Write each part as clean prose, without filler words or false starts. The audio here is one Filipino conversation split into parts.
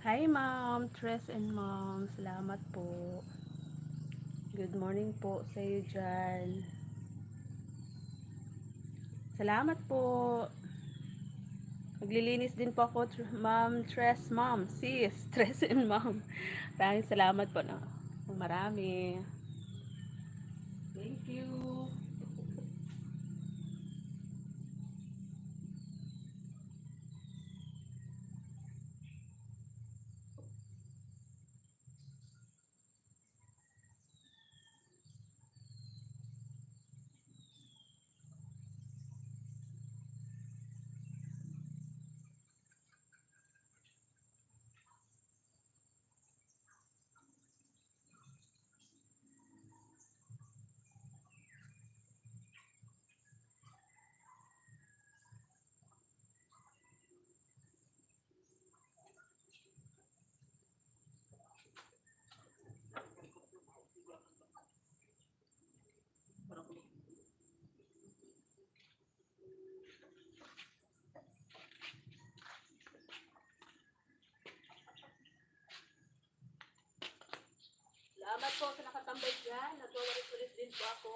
Hi Ma'am, Tres and Ma'am. Salamat po. Good morning po sa iyo dyan. Salamat po. Maglilinis din po ako, Ma'am Tres, Ma'am, sis, Tres and Ma'am. Maraming salamat po na. Marami. Thank you. Salamat po sa nakatambay dyan. Nagwawalis-walis din po ako.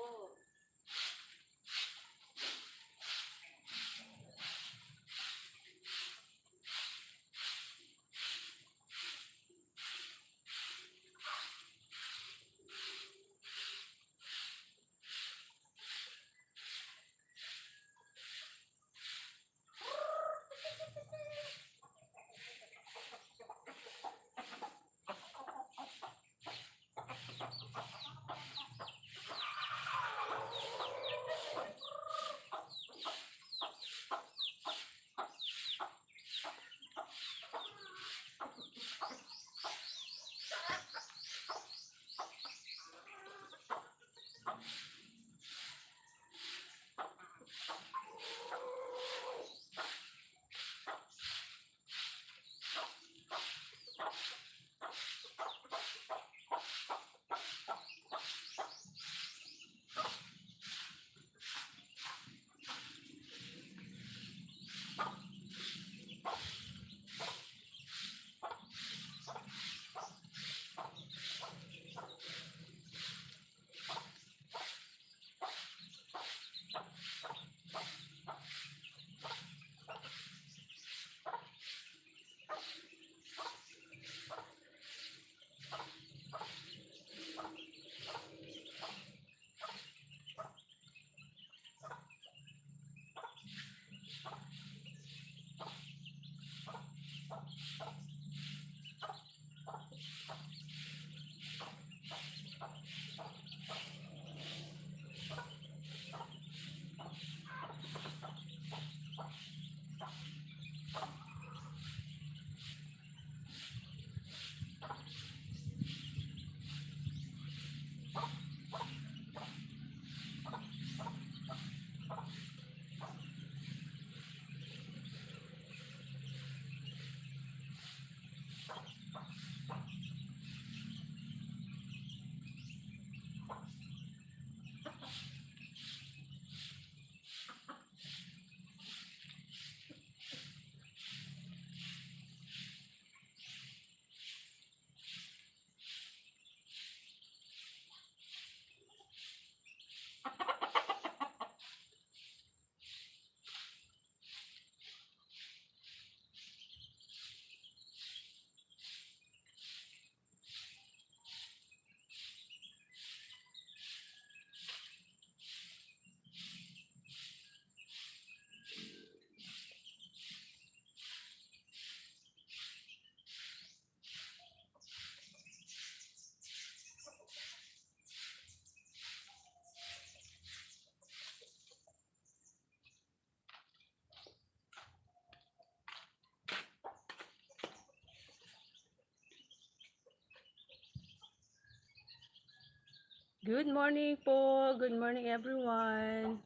Good morning po. Good morning everyone.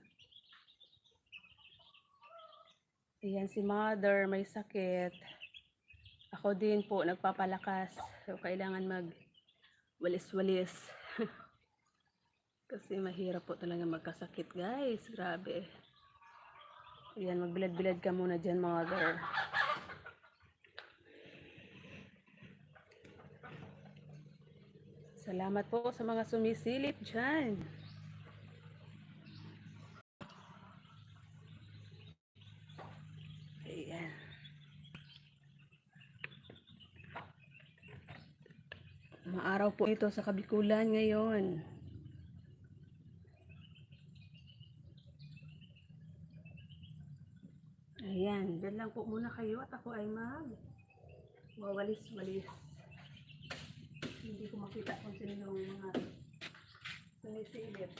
Ayan si Mother, may sakit. Ako din po, nagpapalakas. So, kailangan mag-walis-walis. Kasi mahirap po talaga magkasakit, guys. Grabe. Ayan, magbilad-bilad ka muna dyan, Mother. Salamat po sa mga sumisilip dyan. Ayan. Maaraw po ito sa Kabikulan ngayon. Ayan, dyan lang po muna kayo at ako ay wawalis-walis. Hindi ko makita kung sino yung mga sumisilip.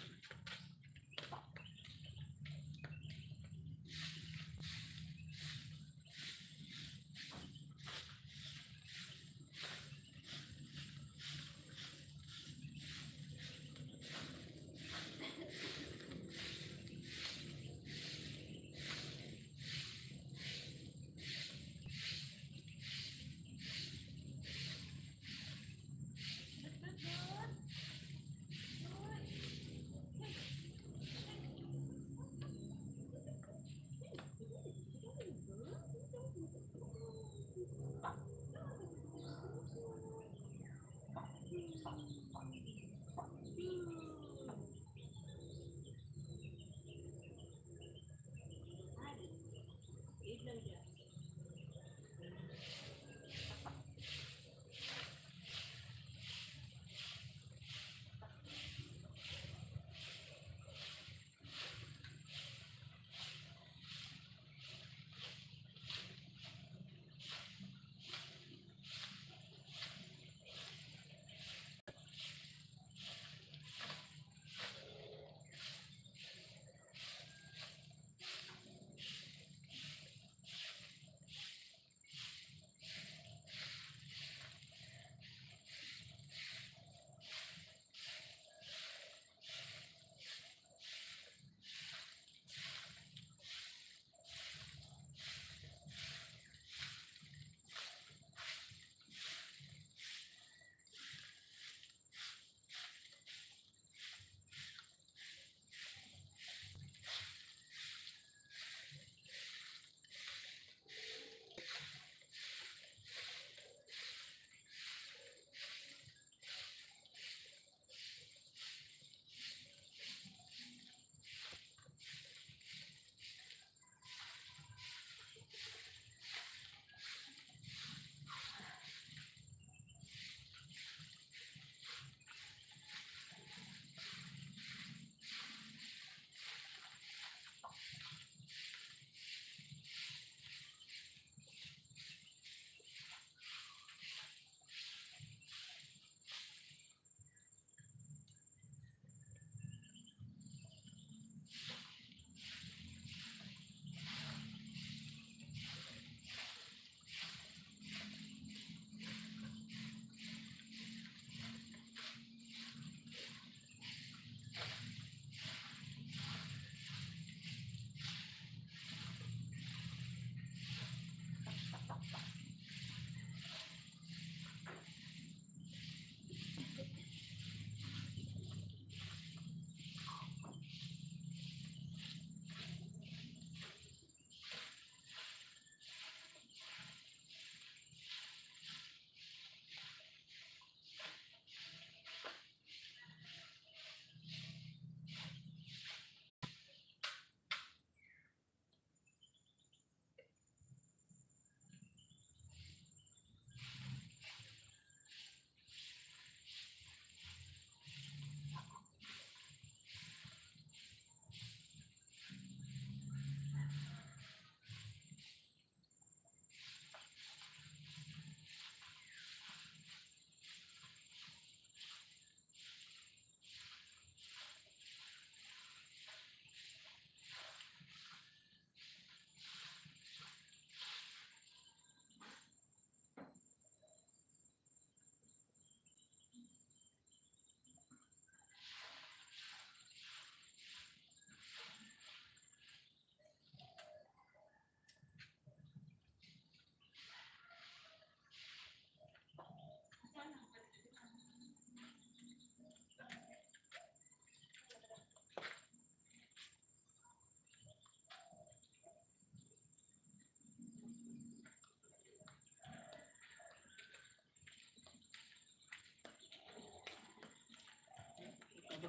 Hi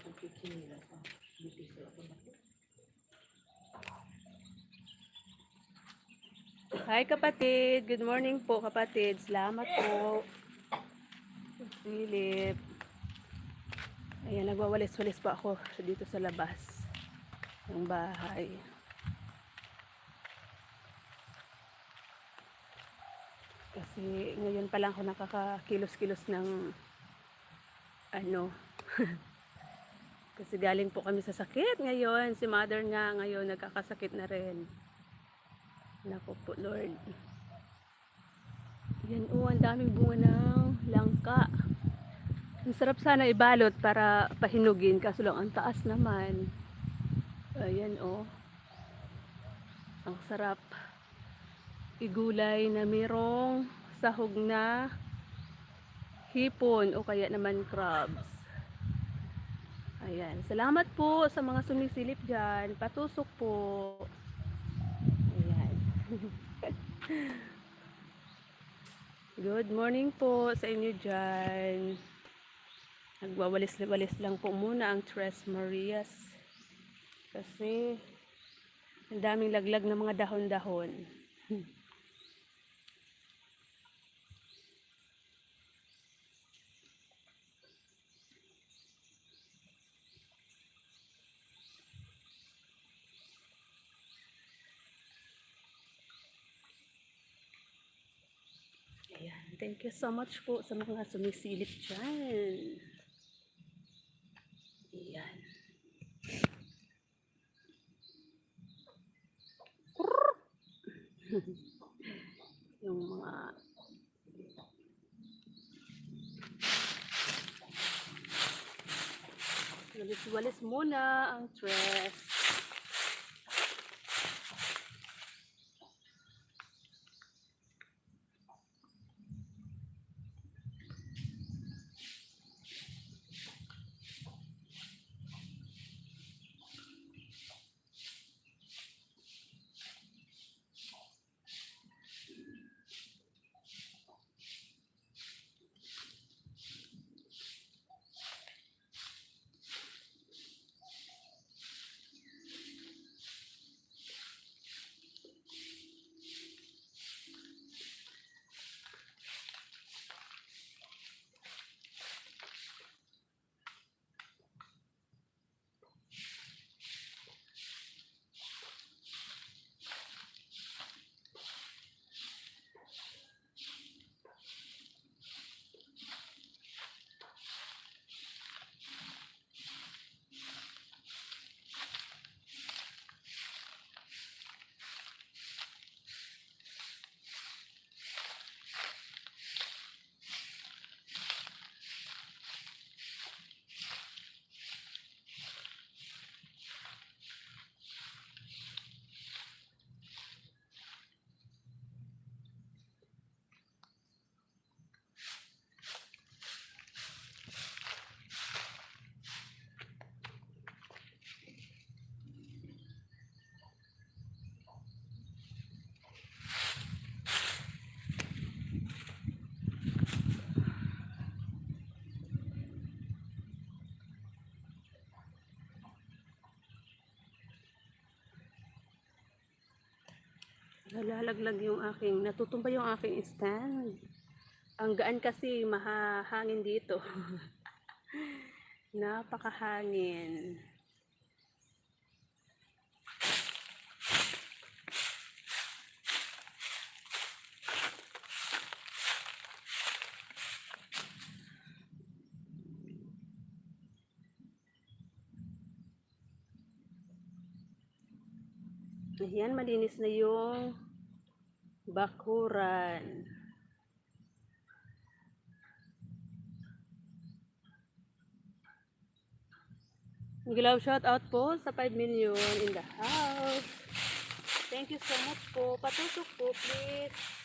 kapatid, good morning po kapatid. Salamat po. Philip. Ayan, nagwawalis-walis pa ako dito sa labas ng bahay. Kasi ngayon pa lang ako nakakakilos-kilos ng ano. Kasi galing po kami sa sakit ngayon. Si mother nga ngayon nagkakasakit na rin. Naku po Lord. Yan ang daming bunga ng langka. Ang sarap sana ibalot para pahinugin kaso lang ang taas naman. Ayan ang sarap igulay na merong sahog na hipon o kaya naman crabs. Ayan, salamat po sa mga sumisilip dyan. Patusok po. Ayan. Good morning po sa inyo dyan. Nagwawalis-walis lang po muna ang Tres Marias. Kasi ang daming laglag ng mga dahon-dahon. Ayan, thank you so much po sa mga sumisilip dyan. Ayan. Yung mga walis-walis muna ang tres. Nalalaglag yung aking, natutumba yung aking stand. Ang gaan kasi mahahangin dito. Napakahangin. Ayan, malinis na yung bakuran. Gilaw shout out po sa 5 million in the house. Thank you so much po. Patusok po please.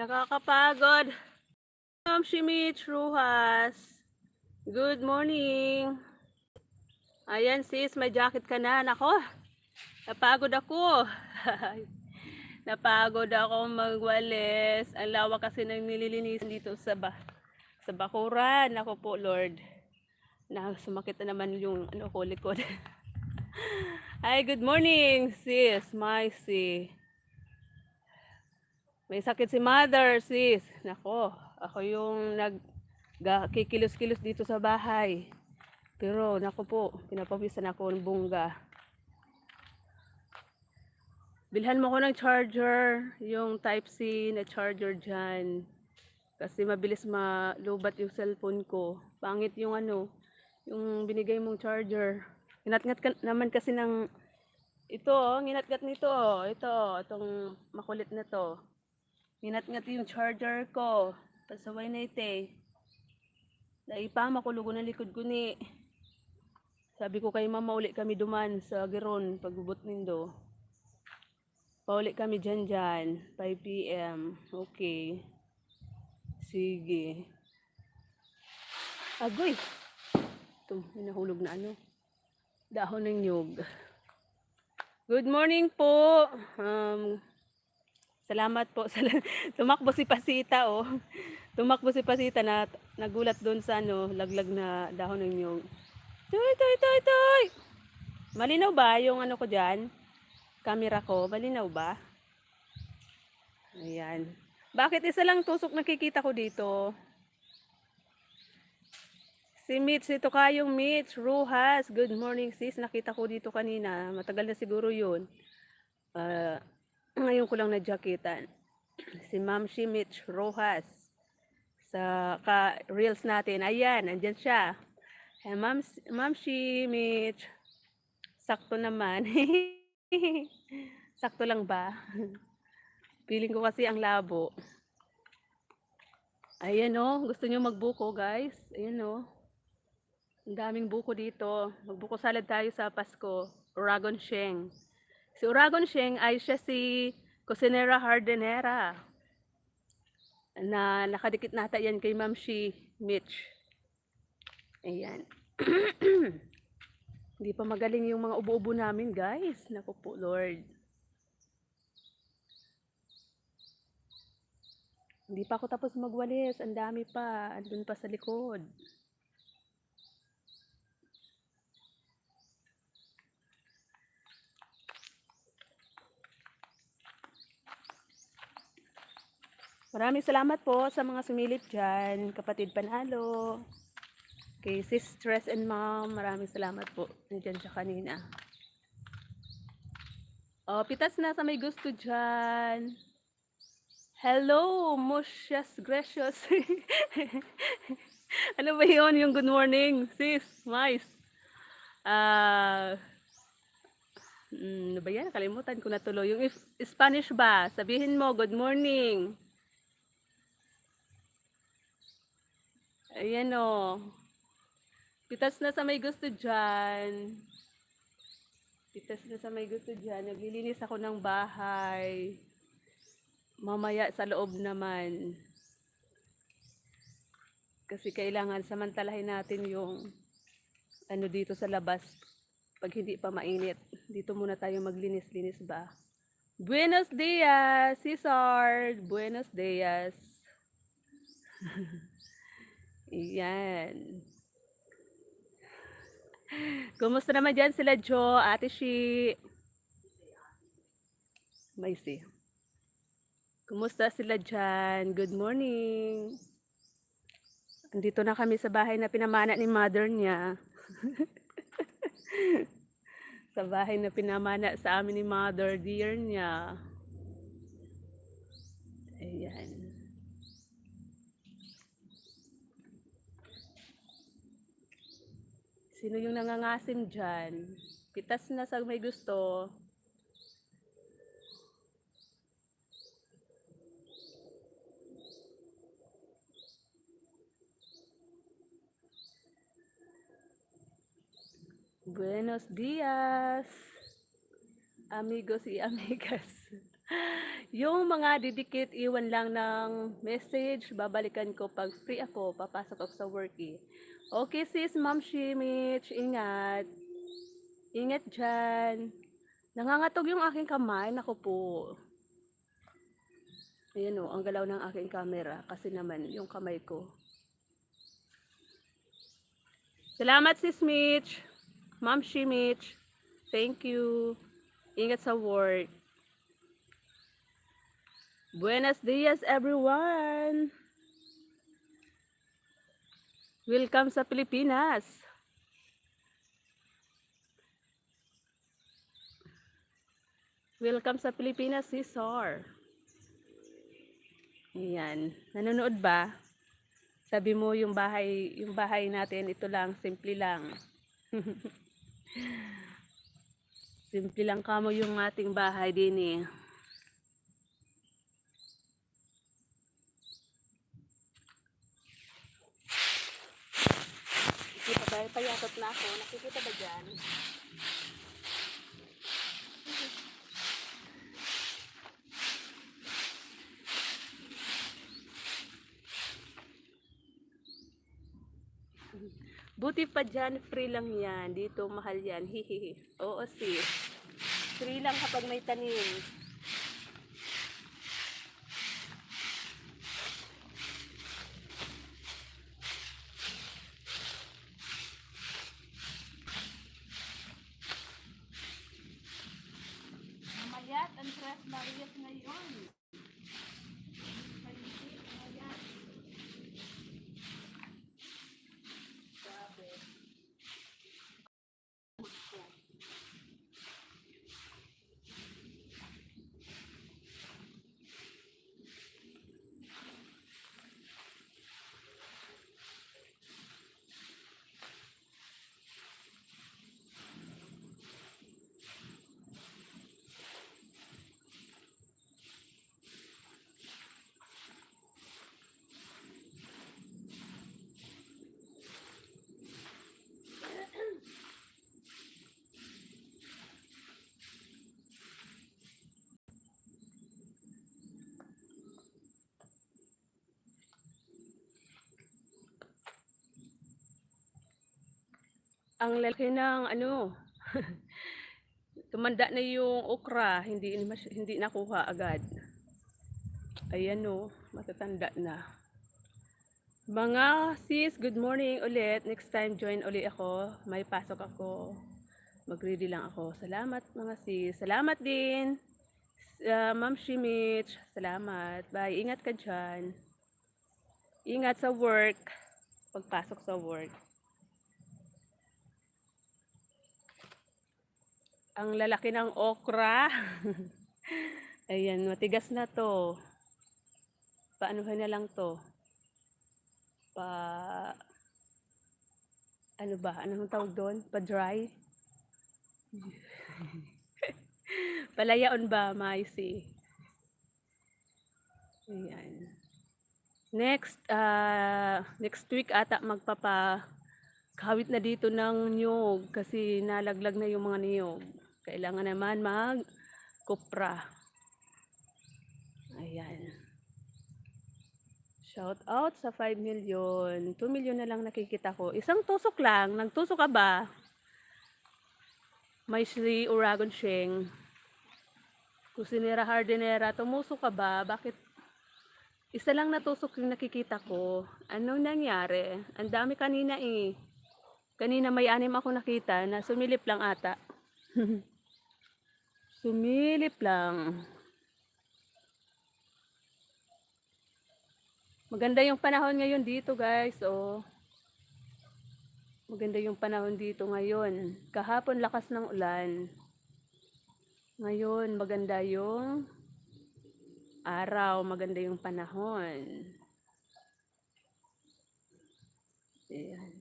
Nakakapagod. Ma'am Shimich Ruhas. Good morning. Ayan sis, may jacket ka na. Nako, napagod ako. Napagod ako magwalis. Ang lawak kasi ng nililinisan dito sa bakuran. Ako po, Lord. Sumakit na naman yung ko likod. Hi, good morning, sis. Mysie. May sakit si mother, sis. Nako, ako yung kikilos-kilos dito sa bahay. Pero nako po, pinapawisan ako ng bungga. Bilhan mo ko ng charger, yung Type-C na charger dyan. Kasi mabilis malubat yung cellphone ko. Pangit yung yung binigay mong charger. Inatngat ka naman kasi ng ito, nginatngat nito, itong makulit na to. Nginatngat yung charger ko. Pasaway na ite. Naipa makulugo ng likod ko ni. Sabi ko kay mama, uli kami duman sa Giron, pagbubot nindo. Pauli kami dyan, 5 PM. Okay. Sige. Agoy! Ito, hinahulog na dahon ng nyug. Good morning po. Salamat po. Tumakbo si Pasita, oh. Tumakbo si Pasita na nagulat doon sa laglag na dahon ng nyug. Toy! Malinaw ba yung ko dyan? Camera ko, malinaw ba? Ayan. Bakit isa lang tusok nakikita ko dito? Si Mitch, ito kayong Mitch Ruhas. Good morning sis, nakita ko dito kanina. Matagal na siguro yun. Ngayon ko lang na-jacketan. Si Ma'am si Mitch Rojas. Sa reels natin. Ayan, andyan siya. Hey, Ma'am si Mitch. Sakto naman. Sakto lang ba? Feeling ko kasi ang labo. Ayan o, gusto nyo magbuko guys. Ayan o. Ang daming buko dito. Magbuko salad tayo sa Pasko. Uragon Sheng. Si Uragon Sheng ay siya si Cocinera Hardenera. Na nakadikit nata yan kay Ma'am si Mitch. Ayan. Hindi pa magaling yung mga ubo-ubo namin guys. Naku po Lord. Hindi pa ako tapos magwalis. Ang dami pa. Andun pa sa likod. Maraming salamat po sa mga sumilip dyan. Kapatid Panalo. Kay Sis Stress and Mom. Maraming salamat po. Nandiyan siya kanina. Oh, pitas na sa may gusto dyan. Hello, Musyas Gracious. Ano ba yun yung good morning, sis? Mais. Ano ba yan? Kalimutan ko na tuloy. Yung Spanish ba? Sabihin mo, good morning. Ayan o. Pitas na sa may gusto dyan. Pitas na sa may gusto dyan. Naglilinis ako ng bahay. Mamaya sa loob naman. Kasi kailangan samantalahin natin yung dito sa labas. Pag hindi pa mainit. Dito muna tayo maglinis-linis ba. Buenos dias, Cesar. Buenos dias. Iyan. Kumusta naman dyan sila Jo, Ate Shi? May see. Kumusta sila dyan? Good morning. Andito na kami sa bahay na pinamana ni mother niya. Sa bahay na pinamana sa amin ni mother, dear niya. Ayan. Sino yung nangangasim dyan? Pitas na sa may gusto. Buenos dias, amigos y amigas. Yung mga didikit, iwan lang ng message, babalikan ko pag free ako, papasok ako sa work eh. Okay sis, Ma'am Shimich, ingat. Ingat dyan. Nangangatog yung aking kamay, naku po. Ayan o, ang galaw ng aking camera kasi naman yung kamay ko. Salamat sis Mitch, Ma'am Shimich. Thank you. Ingat sa work. Buenos dias everyone. Welcome sa Pilipinas. Welcome sa Pilipinas, Cesar. Ayan. Nanonood ba? Sabi mo yung bahay natin, ito lang, simple lang. Simple lang kamo yung ating bahay din eh. Nakikita ba? Payakot na ako. Nakikita ba dyan? Buti pa dyan, free lang yan. Dito, mahal yan. Hihihi. Oo sis. Free lang kapag may tanim. Mamayat ang Tres Marias ngayon. Ang lalaki ng ano, tumanda na yung okra, hindi nakuha agad. Ayan o, matatanda na. Mga sis, good morning ulit. Next time join ulit ako. May pasok ako. Mag-ready lang ako. Salamat mga sis. Salamat din. Ma'am Shimich, salamat. Bye. Ingat ka dyan. Ingat sa work. Pagpasok sa work. Ang lalaki ng okra. Ayan, matigas na to. Paanuhan na lang to. Ano ba? Anong tawag doon? Pa-dry? Palayaon ba, Maisi? Ayan. Next week ata magpapakawit na dito ng niyog kasi nalaglag na yung mga niyog. Kailangan naman mag-kupra. Ayan. Shout out sa 5 million. 2 million na lang nakikita ko. Isang tusok lang. Nagtusok ka ba? May si Uragon Sheng. Kusinera Hardinera. Tumusok ka ba? Bakit? Isa lang natusok yung nakikita ko. Anong nangyari? Ang dami kanina eh. Kanina may 6 ako nakita na sumilip lang ata. Sumilip lang. Maganda yung panahon ngayon dito guys. Oh. Maganda yung panahon dito ngayon. Kahapon lakas ng ulan. Ngayon maganda yung araw. Maganda yung panahon. Ayan.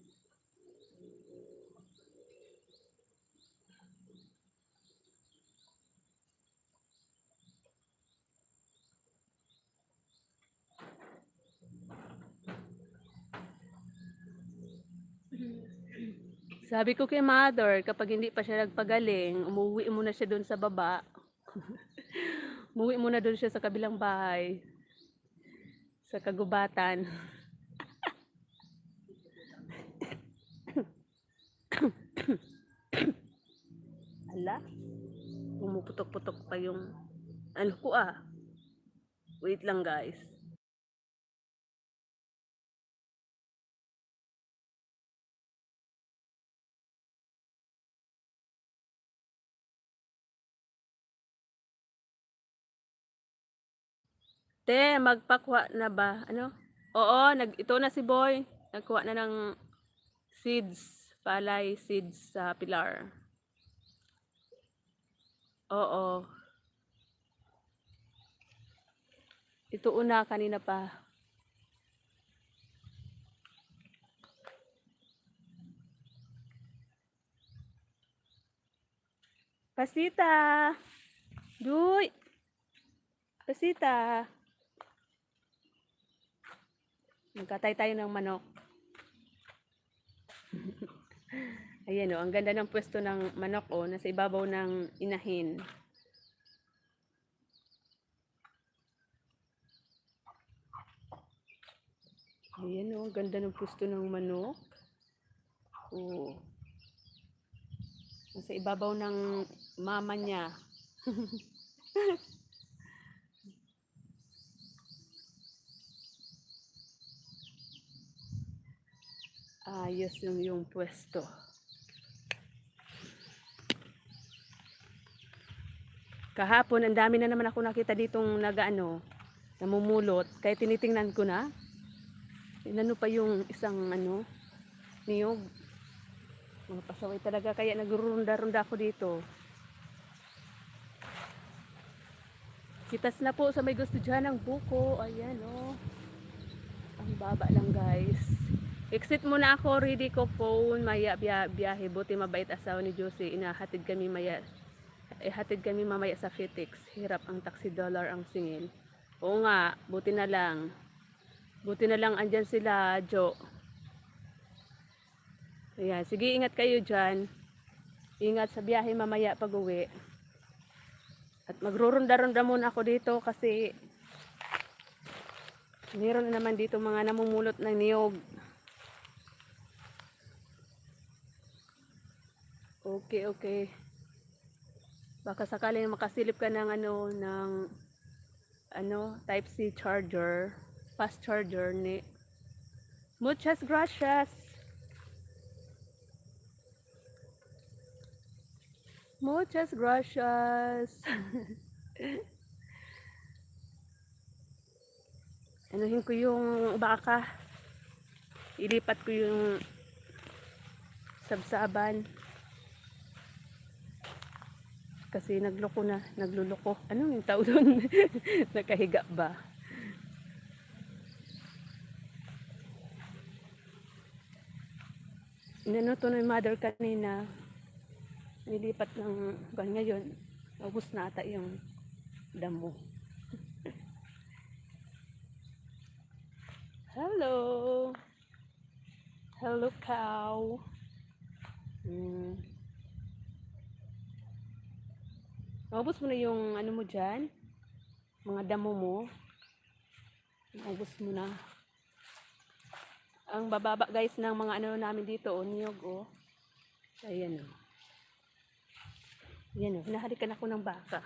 Sabi ko kay mother, kapag hindi pa siya nagpagaling, umuwi muna siya doon sa baba. Umuwi muna doon siya sa kabilang bahay, sa kagubatan. Hala, pumuputok-putok pa yung ano ko ah. Wait lang guys. Te, magpakuha na ba? Ano? Oo, ito na si Boy. Nagkuha na ng seeds, palay seeds sa Pilar. Oo. Ito una, kanina pa. Pasita! Duy! Pasita! Magkatay tayo ng manok. Ayan o, ang ganda ng pwesto ng manok o, nasa ibabaw ng inahin. Ayan o, ang ganda ng pwesto ng manok. O, nasa ibabaw ng mama niya. Ayos yung pwesto. Kahapon, ang dami na naman ako nakita ditong namumulot. Kaya tinitingnan ko na. Inano pa yung isang niyog. Mga pasaway talaga. Kaya nagrurunda-runda ako dito. Kitas na po sa may gusto dyan ng buko. Ayan o. Ang baba lang guys. Exit muna ako. Ready ko phone. Maya biyahe. Buti mabait asawa ni Josie. Inahatid kami maya. Hatid kami mamaya sa Fitix. Hirap ang taxi dollar ang singil. Oo nga, buti na lang. Buti na lang andyan sila, Jo. Ayan, sige ingat kayo dyan. Ingat sa biyahe mamaya pag uwi. At magrurunda-runda muna ako dito kasi meron na naman dito mga namumulot ng niyog. Okay. Baka sakaling makasilip ka ng type C charger, fast charger ni. Muchas gracias. Muchas gracias. Anuhin ko yung baka. Ilipat ko yung sabsaban. Kasi nagluloko. Ano yung tao doon? Nakahiga ba? Inano to ng mother kanina. Nilipat ng ngayon. Ubus na ata yung damo. Hello. Hello cow. Ubus mo na yung mo dyan. Mga damo mo. Ubus mo na. Ang bababa guys ng mga namin dito. Niyog o. Ayan o. Ayan o. Hinahalikan ako ng baka.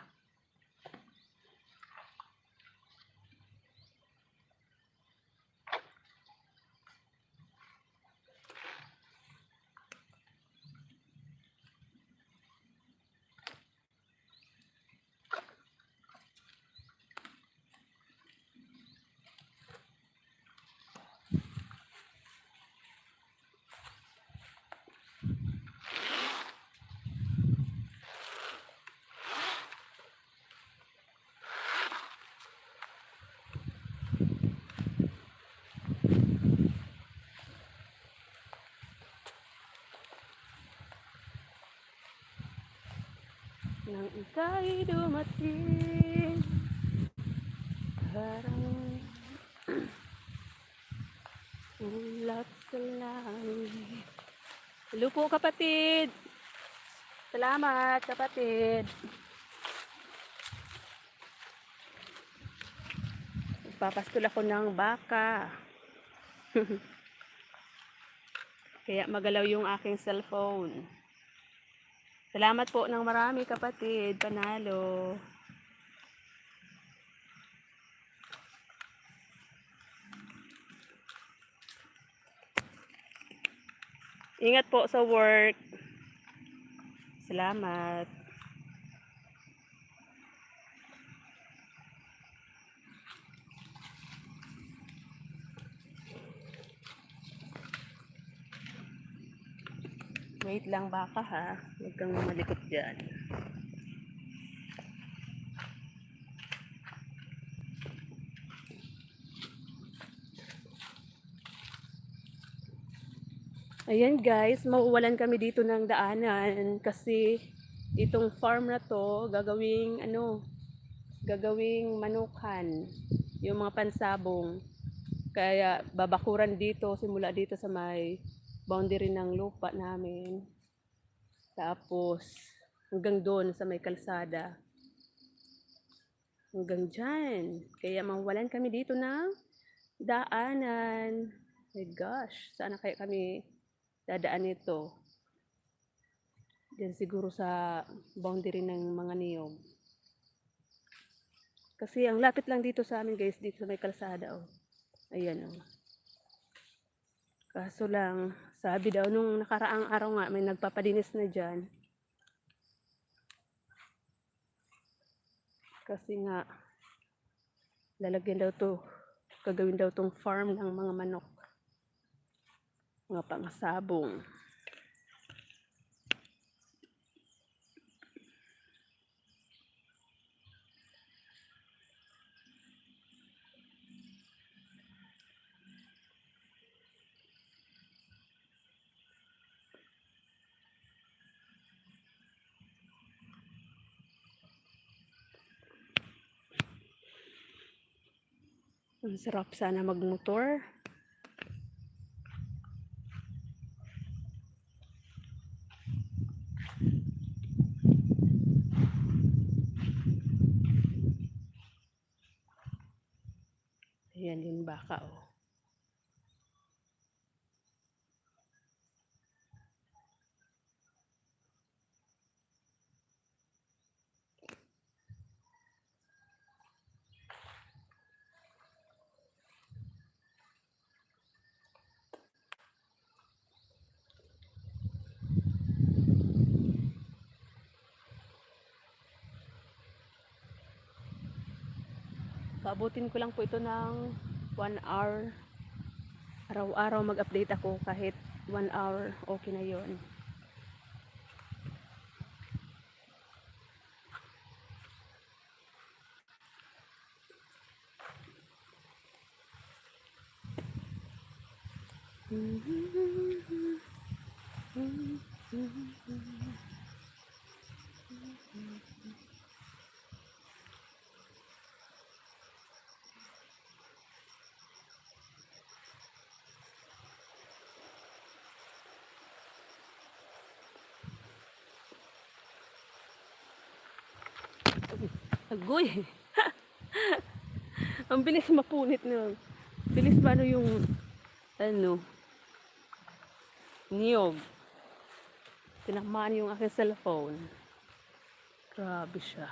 Nang ika'y dumating, parang ulap sa langit. Hello po kapatid. Salamat kapatid. Magpapastol ako ng baka. Kaya magalaw yung aking cellphone. Salamat po ng marami kapatid. Panalo. Ingat po sa work. Salamat. Wait lang baka ha. Huwag kang malikot dyan. Ayan guys, mauwalan kami dito ng daanan kasi itong farm na to gagawing manukan, yung mga pansabong. Kaya babakuran dito, simula dito sa may boundary ng lupa namin. Tapos hanggang doon sa may kalsada. Hanggang dyan. Kaya mawalan kami dito ng daanan. My gosh, sana kaya kami dadaan nito. Diyan siguro sa boundary ng mga niyog. Kasi ang lapit lang dito sa amin guys, dito sa may kalsada oh. Ayan oh. Kaso lang, sabi daw nung nakaraang araw nga, may nagpapadinis na dyan. Kasi nga, lalagyan daw to, gagawin daw tong farm ng mga manok. Mga pangasabong. Ang sarap sana magmotor. Ayan yung baka oh. Paabutin ko lang po ito ng 1 hour. Araw-araw mag-update ako kahit 1 hour, okay na yon. Agoy! Ang bilis mapunit na. Bilis ba yung niyog. Tinamaan yung aking cellphone. Grabe siya.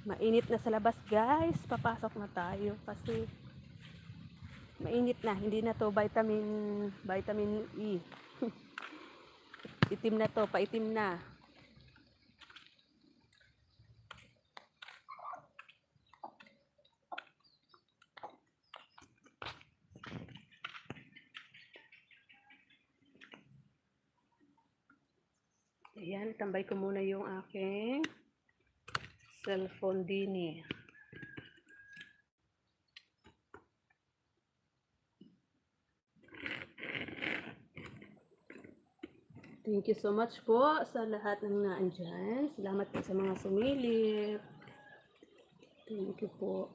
Mainit na sa labas guys. Papasok na tayo kasi mainit na. Hindi na to vitamin E. Itim na to, paitim na. Ayan, tambay ko muna yung aking cellphone din eh. Thank you so much po sa lahat ng naandyan. Salamat po sa mga sumilip. Thank you po.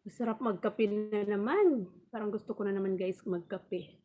Masarap magkape na naman. Parang gusto ko na naman guys magkape.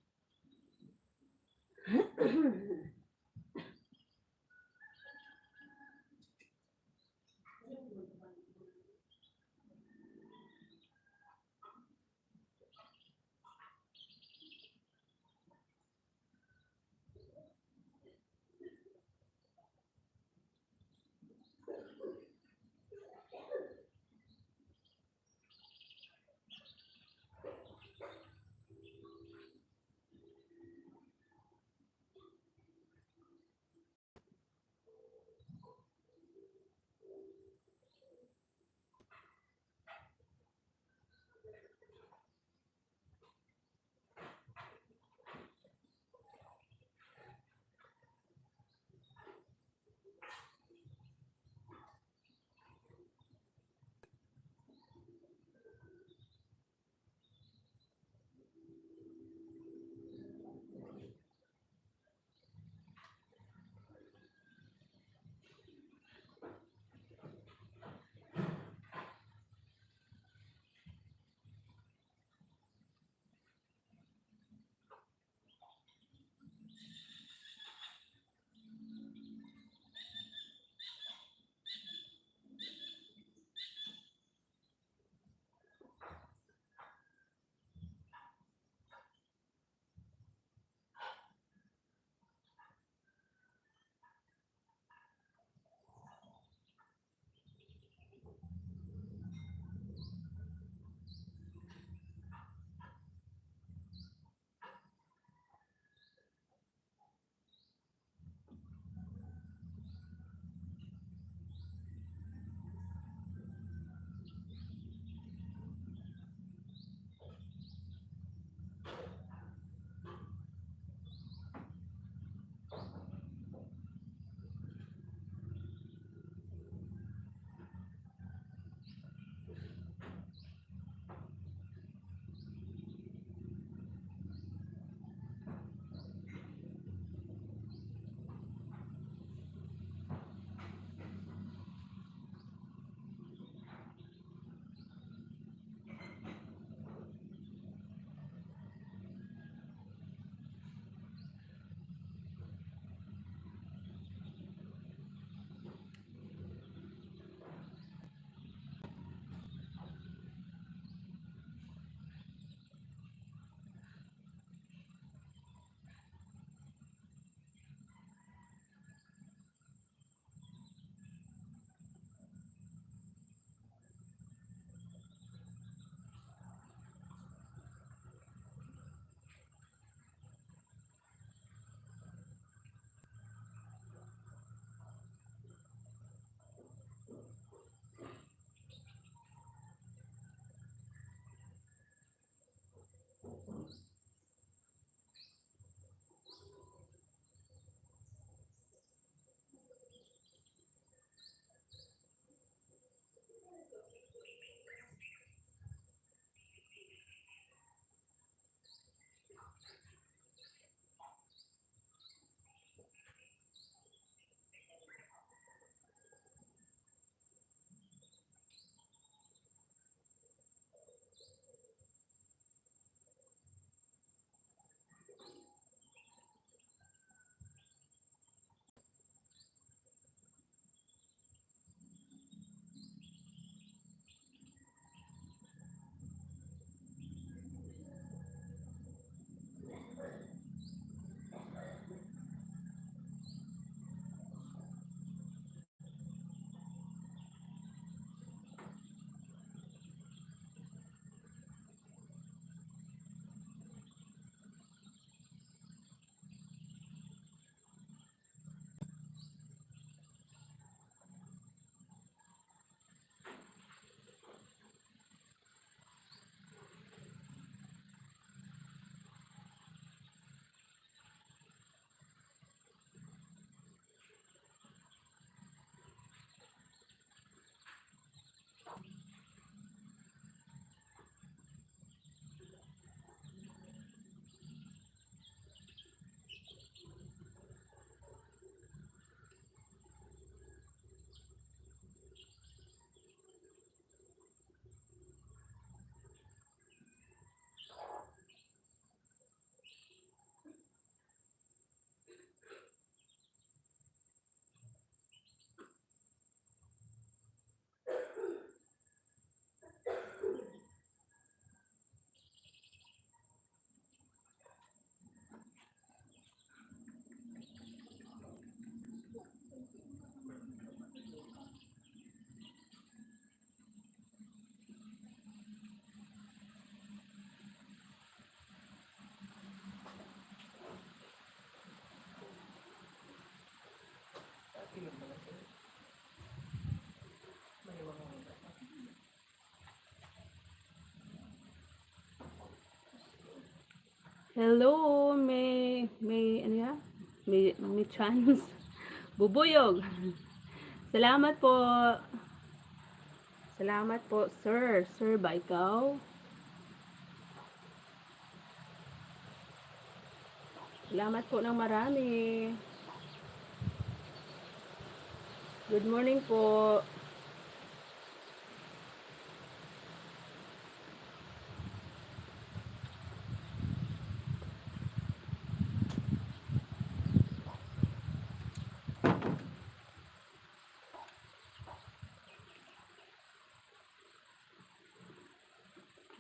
Hello, may ano ya? May chance. Bubuyog. Salamat po. Salamat po, sir. Sir ba ikaw? Salamat po ng marami. Good morning po.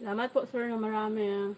Salamat po, sir, ng marami.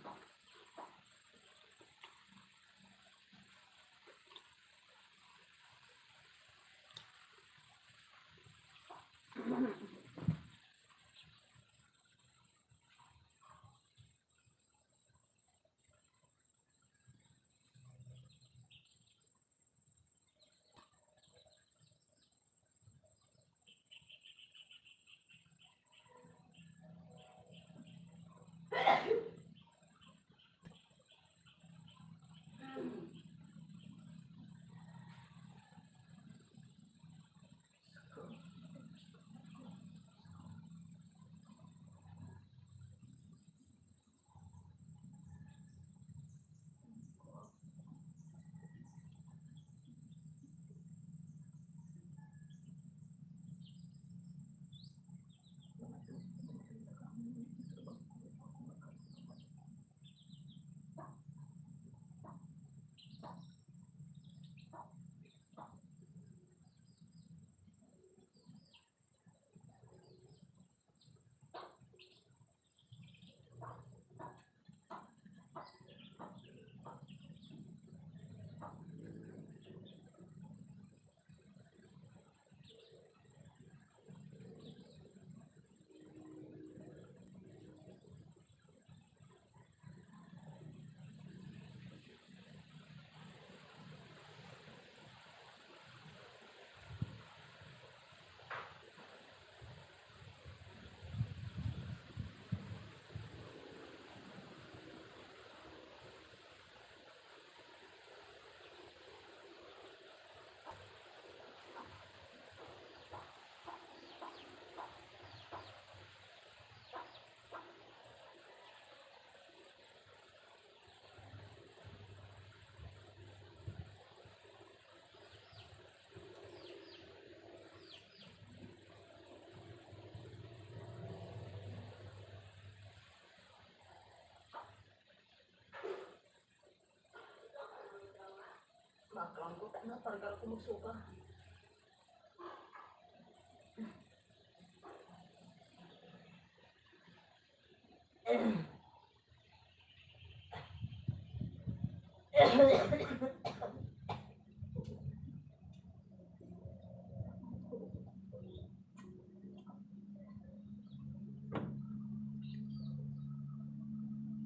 Makangkot na, parang ako magsuka.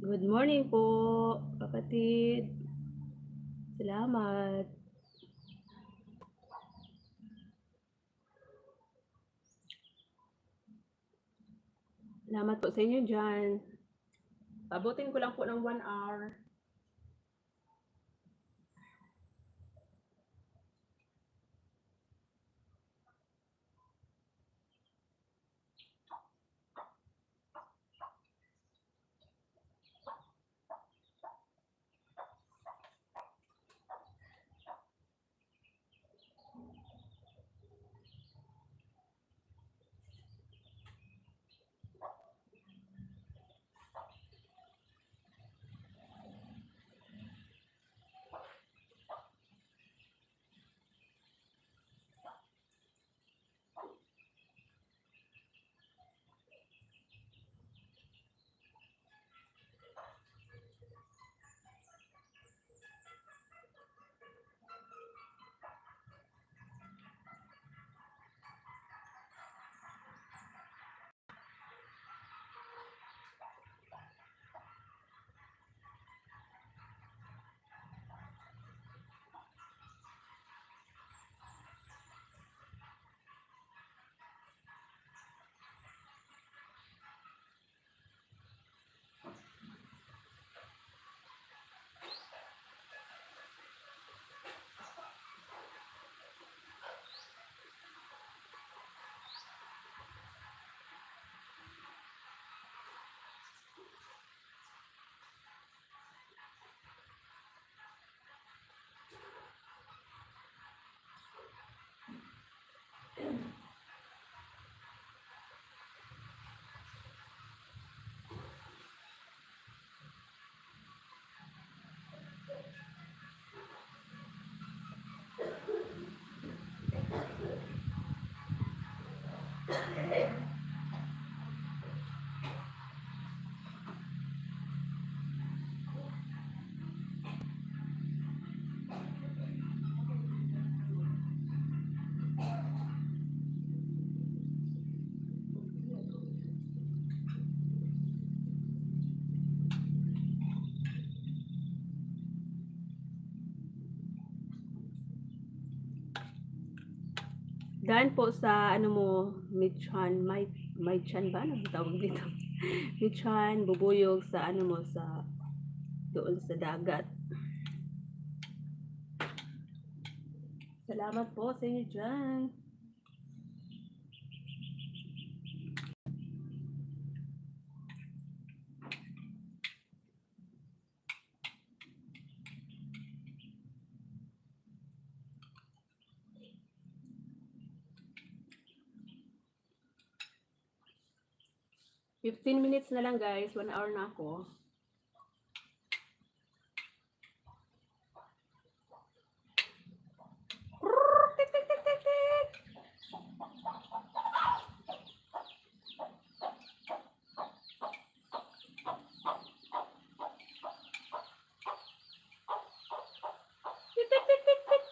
Good morning po, kapatid. Salamat. Salamat po sa inyo dyan. Pabutin ko lang po ng 1 hour. Daan po sa ano mo, Michan, Michan ba? Ano tawag dito? Michan, bubuyog sa ano mo, sa doon sa dagat. Salamat po sa inyo dyan. Fifteen minutes na lang guys, 1 hour na ako. Tik, tik, tik, tik, tik. Tik, tik, tik, tik, tik.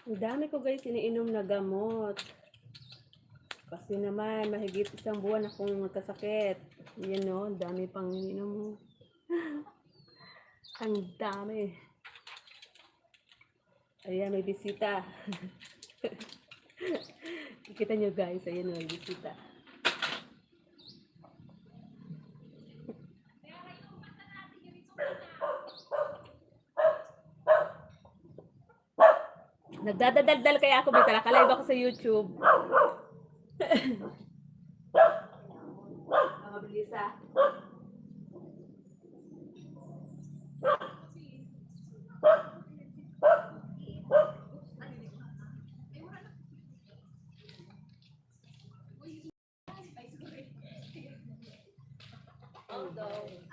Ang dami ko guys iniinom na gamot. Kasi naman, mahigit 1 buwan akong nagkasakit. Yan no, ang dami pang iniinom mo. Ang dami. Ayan, may bisita. Kita nyo guys, ayan may bisita. Nagdadaldal kaya ako, bita nakalive ako sa YouTube. Mabilis ah.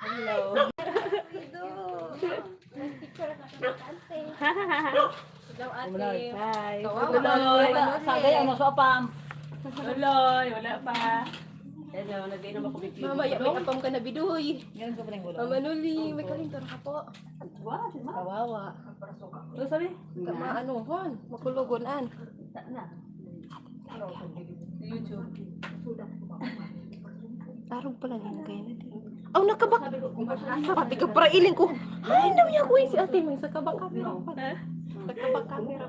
Hello. Hello, ate. Hi. Kawawa. Tuloy. Sagay, ano sa apam? Tuloy. Wala pa. Hello, nag-inom ako bigla. Mamaya, may apam ka na bidoy. Ganun ko pa rin gulo. Mama Nuli, may kalintor ka po. Wala, si Ma. Kawawa. Ano sabi? Maanuhon, makulugonan. Na. YouTube. Tarong pala din kayo na din. Oh, nakabak. Sabi ka, para iling ko. Ay, daw niya ko si ate. May sakabak camera pa. Sakabak camera.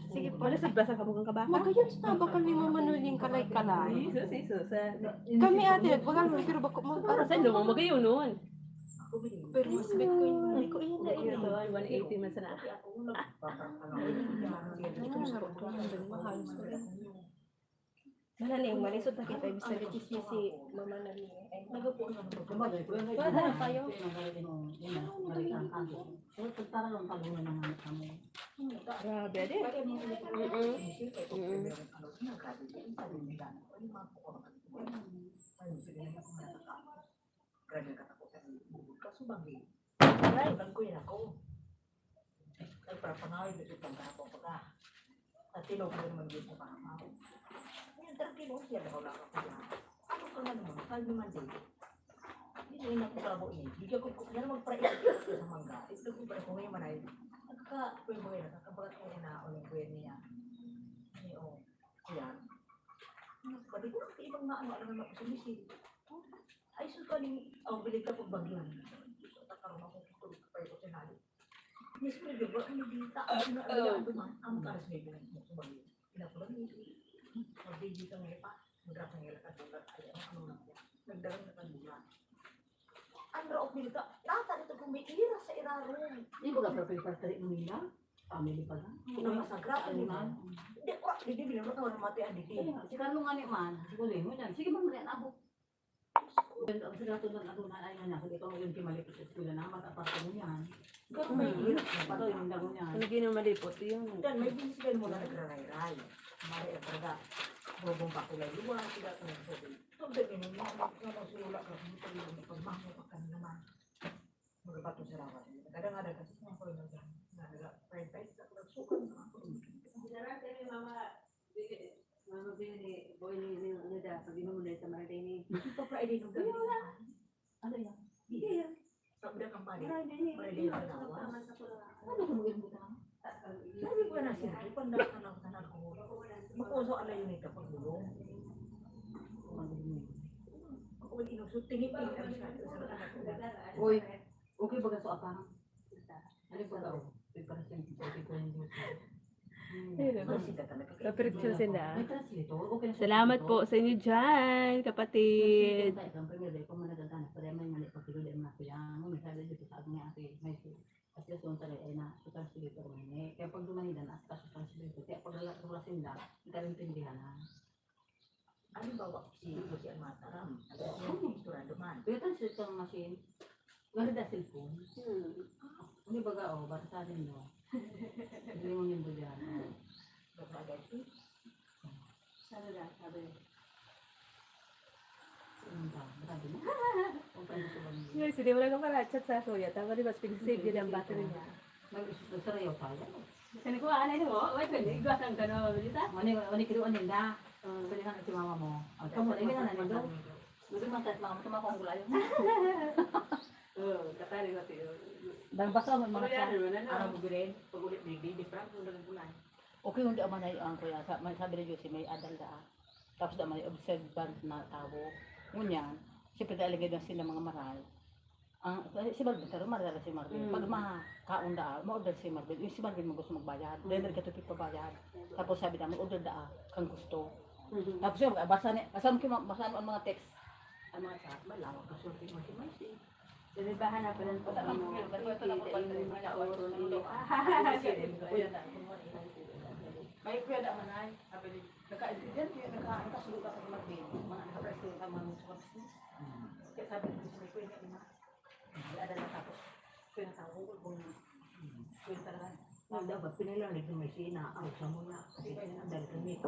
Sige, wala sa basa ka mukhang kabaka. Magayon sa bakal ni Mama Nuling kalay-kalay. Isus. Kami ate, bagang pero bako Para sa mo magayon noon. pero mas big ko yun. Hindi ko yun na Ito, 180 man sana. Mahalos ko rin. Manaling, malisod na kita. Ibig sabihin si Mama Nuling. Ay, nagapo na. Wala na tayo. Grabe, ade. Ay, sukaling, ang bilig ka pag bagyan. Takaroon ako tutulog ka pa ito sinali. Yes, pero diba, ano dita, ano duman, ang karas may bilang mo sa bagyan. Pinapulang ni magbigay ka ngayon pa, magrapang ngayon ka tulad, ay ano lang yan. Nagdalang na kanila. Ang raok nila, nata nito kung may ira sa irarong. Hindi ba ka prepare mo nila? Family pa lang. Pinamasagra, ano man. Hindi, bilang mo tawag mati ang diti. Si Carlo nga ni man, siguro mo yan. Sige bang rin ako. Ang sinatunan ako na ay na hindi pa mo yung kimalipot sa eskwela na matapasa mo yan. Gano'n may ira. Pato yung dago niyan. Hindi na malipot yung Dan may binisgan mo na nagraray-ray. Mari ang talaga. Bobong pa kulay. Luwa sila ito ng sabi. Tugdag yun yung mga sulula ka. Pagmahmo pa ka naman. Magabato sa rawan. Kadang-kadang kasi mga kulay na dyan. Fried rice. Sukan na ako. Mama bini boy ni da pag mo na sa Friday ni. Ito Friday nung gabi. Ano yan? Hindi yan. Sabda kang pali. Friday na nawa. Ano ko mo yung buta? Sabi ko na siya. Ipanda ka lang sa nako. Makuso ala yun ito pagbulong. Ako may inusot. Tingin-tingin ang sa anak ko. Oy, okay ba ka so apa? Ano ba daw? Para sa ko yung Perfection sila. May translator. Okay na. Salamat po sa inyo dyan, kapatid. Kaya pag dumanidan at kaso translator, kaya pag lalasin lang, ikalintindihan na. Ano ba si Amata? Ano istorado man? Kaya translate kang machine, ganda cellphone. Hindi ba ka o, bata sa atin mo? Hindi mo yung budyan. Sabi na, sabi. Sabi mo? Kung paano sa mga. Guys, hindi mo lang chat sa soya. Tama di ba, pinag-save yun ang battery niya. Mag-isus sa rayo tayo. Kani ko anay mo, wait, pwede igwas ang gano'n, balita? Mani kiruan nila. Pwede nga si mama mo. Kamu, hindi ka na nito. Gusto mo tayo mga tumakong gulay. Oo, katali ko tayo. Basa mo mga Ano siya. yan? Araw mo birin. Pag-ulit na hindi, different kung nagagulay. Okay, hindi man ay ang kuya. Sabi ni Josie, may adal da. Tapos da may observant na tao. Ngunyan, siyempre dahil na sila mga maral. Ang si Marvin, pero maral si Marvin. Pag makakaon da, ma-order si Marvin. Yung si Marvin mo gusto magbayad. Dahil nagkatupit pa bayad. Tapos sabi namin, order da kang gusto. Tapos yun, basa mo ang mga text. Ang mga chat, malawak ka sorting mo si Marcy. Dinibahan na pala po ano. May kuya da man ay, sabi ni, nagka-intindihan ko yung nagka-sulog ako ni Marvin, mga naka-wrestling ka mga sa business. Kaya sabi ni Marvin, kuya nga ina, ada na tapos, kuya na tao, kung kuya talaga. Dapat pinilalig ng may sina, out sa muna. Kasi kaya na dahil kami.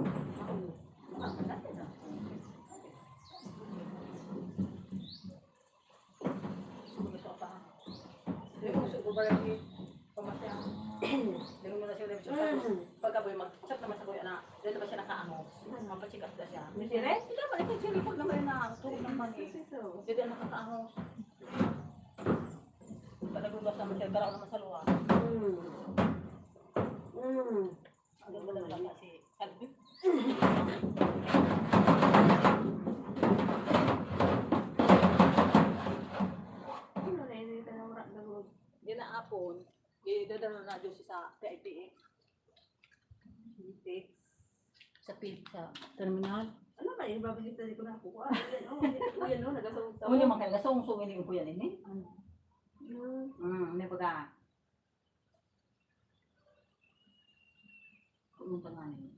Gusto pa. Gusto ko ba rin pamasya? Dito mo na siya level tapos pagkaboy mag-chat naman sa kuya na dito ba siya nakaangos? Mapacheck up na siya. Misire? Hindi naman, ito siya report naman na tulog naman eh. Dito na nakakaangos. Palagulas naman siya, daraw naman sa luwa. Ang ganda lang kasi sabi. Di na apon, idadalo na doon sa PIPX. Sa terminal. Ano ba yun? Babalik ko na ako. Yan o, nagasawag-sawag. Ano yung mga gasong-song ini ko yan ini? May pagka. Kung pa nga niyo.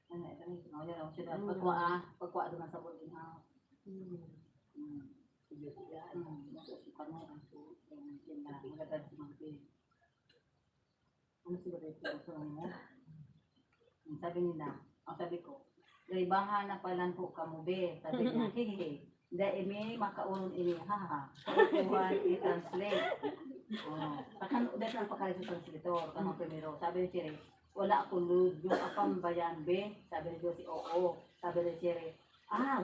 Ano ito ni? Ano yan? Sila pagkuha doon sa boarding house. Sige siya. Masusukan mo ang suot. Yan na. Magagad si Magpil. Ano siguro ito? Mo? Sabi nila. Ang sabi ko. Gaybahan na palan po kamube. Sabi niya. Hihihi. Dahil may makaulong ini. Haha. Kuhan i-translate. Dahil ang pagkalit sa translator. Kamang primero. Sabi ni Chiri. Wala ako lud. Yung apam bayan be. Sabi ni Josie. Oo. Sabi ni Chiri.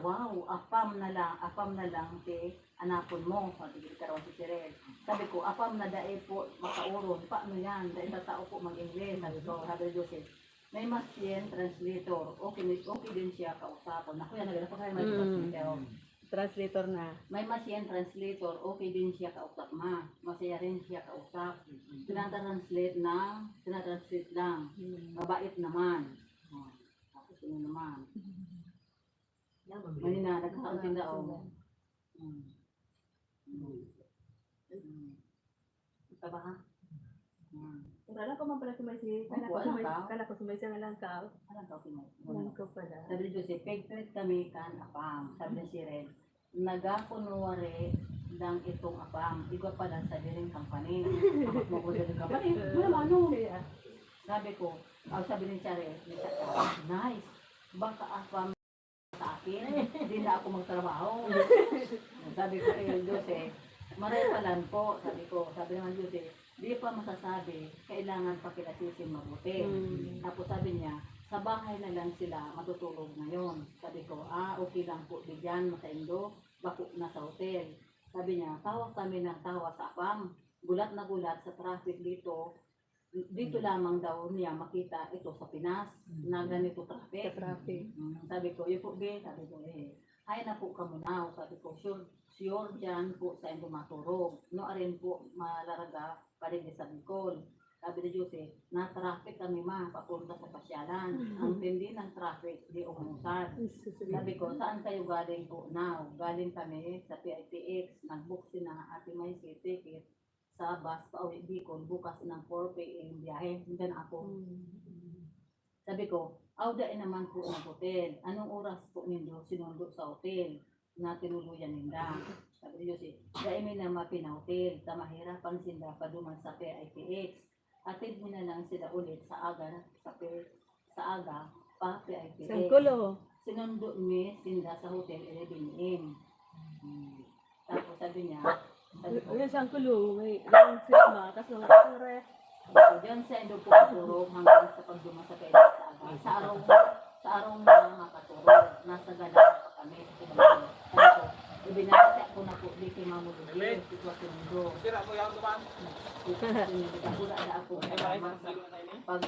Wow, apam na lang, te, anapon mo, sabi ko karon si Cherel. Sabi ko, apam na dai po, makauron, paano yan, dahil tao po mag-Ingles, sabi ko, sabi ni Joseph, may mas yan, translator, okay din siya kausapon. Ako yan, nagana pa kayo, may translator. Translator na. May mas yan, translator, okay din siya kausap, masaya rin siya kausap. Tinatranslate lang, mabait naman. Tapos yun naman. Manina, nagkakaunting daw. Ito ba ha? Kala ko man pala sumaysi. Kala ko sumaysi nga lang ka. Alam ka, okay mo. Alam ko pala. Sabi ni Joseph, peg-treat kami kan apam. Sabi ni Shirel, nagakunwari lang itong apam. Iba pala sa diring company. Kapag mo ko sa diring company, wala ano. Sabi ko, sabi ni Shirel, nice. Baka apam sa akin, hindi na ako magtrabaho. Sabi ko kay Jose, maray palan po, sabi naman Jose, di pa masasabi, kailangan pa kilatisin mabuti. Tapos sabi niya, sa bahay na lang sila matutulog ngayon. Sabi ko, okay lang po, bigyan masaindo, bako na sa hotel. Sabi niya, tawa kami ng tawa sa apam, gulat na gulat sa traffic dito. Dito lamang daw niya makita ito sa Pinas na ganito traffic. Sabi ko, yun po be, sabi ko ay na po ka muna. Sabi ko, sure dyan po sa inyo maturog. No arin po malaraga pa rin sa Bicol. Sabi ni Jose, na-traffic kami papunta sa pasyalan. Ang tindi ng traffic, di umusad. Sabi ko, saan kayo galing po now? Galing kami sa PITX, nag-book si na Ate May ticket sa bus pa uwi Bicol, bukas ng 4 p.m. biyahe. Hindi na ako. Sabi ko, dain naman po ng hotel. Anong oras po nindo sinundo sa hotel na tinuluyan ninda? Sabi ni Jose, dahil may naman pina-hotel, mahirapan sila paduman sa PITX. Atid mo na lang sila ulit sa aga pa PITX. Sangkulo. Sinundo mi sila sa hotel 11 a.m. Tapos sabi niya, Ayun, sangkulo. May firma. Tapos mga rest. so, diyan sa Indo po katulog hanggang sa pagduma sa PITX sa aga. Sa araw na makatulog, nasa galang pa kami. Sabi ko, ibinasa ko na po di kay mamulog yung sitwasyon do. Sira mo yung dumaan. Wala na ako kasama sa pag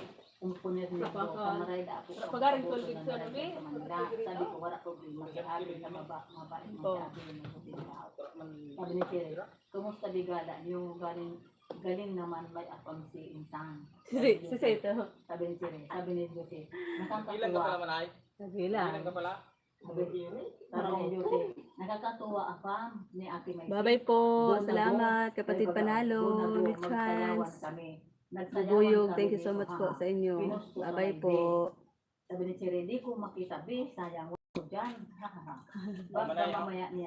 umpunyad ni ko kamaray da ako sa Pagaring tulog sa nabi. sabi ko wala problema sa abi na mabait mo sa abi mo sabi ni Tere kumusta bigala niyo galing naman may akong si Insang Si Seto. sabi ni Tere sabi ni Jose Ilan ka pala nakakatuwa manay? Nagila. Ilan ka pala? sabi ni Jose nakakatuwa apam ni Ate May Bye-bye po. Salamat, kapatid Panalo. Good chance. Bubuyog, thank you so much po sa inyo. Bye-bye po. Sabi ni Tere, di ko makita, be, sayang mo dyan. Basta mamaya niya.